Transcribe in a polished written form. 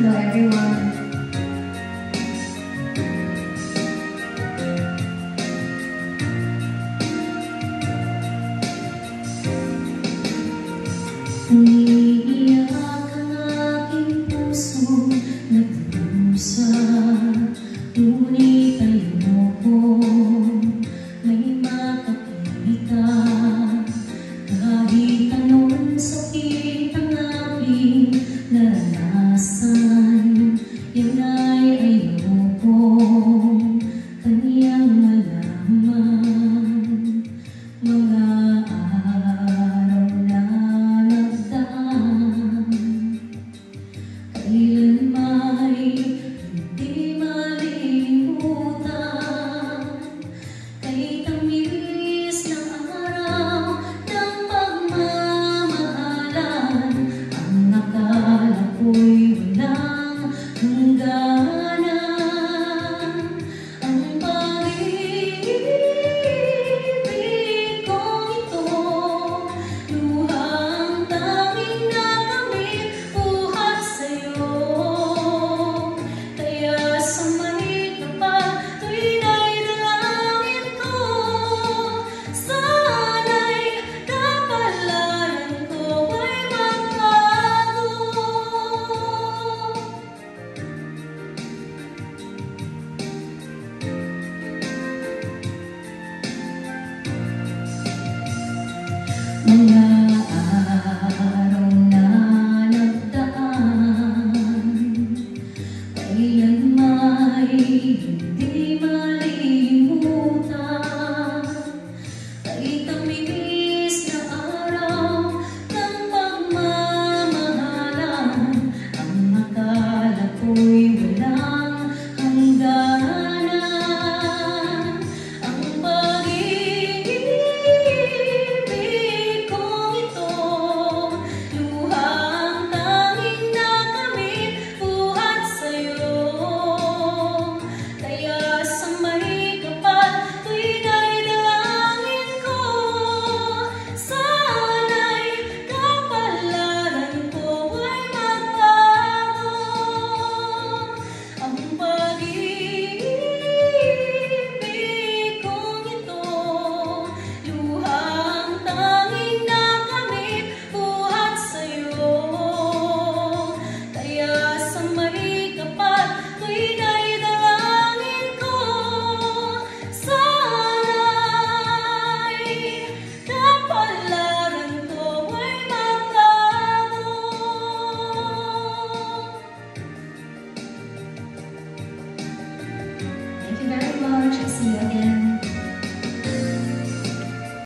Hello everyone. Umiiyak ang aking puso, nagdurusa, ngunit ayoko may makakita. Kahit anong sakit ang aking naranasan, yan ay ayoko kaniyang malaman. Mga araw na nagdaan, kailan may hindi malilimutan. Kay tamis ng araw ng pagmamahalan, ang akala ko'y walang hangganan. Ang pag-ibig ko ito, luhang tanging nakamit buhat sa'yo. Kaya sa may kapal, tuwina'y dalangin ko, sana'y kapalaran ko ay magbago. Mga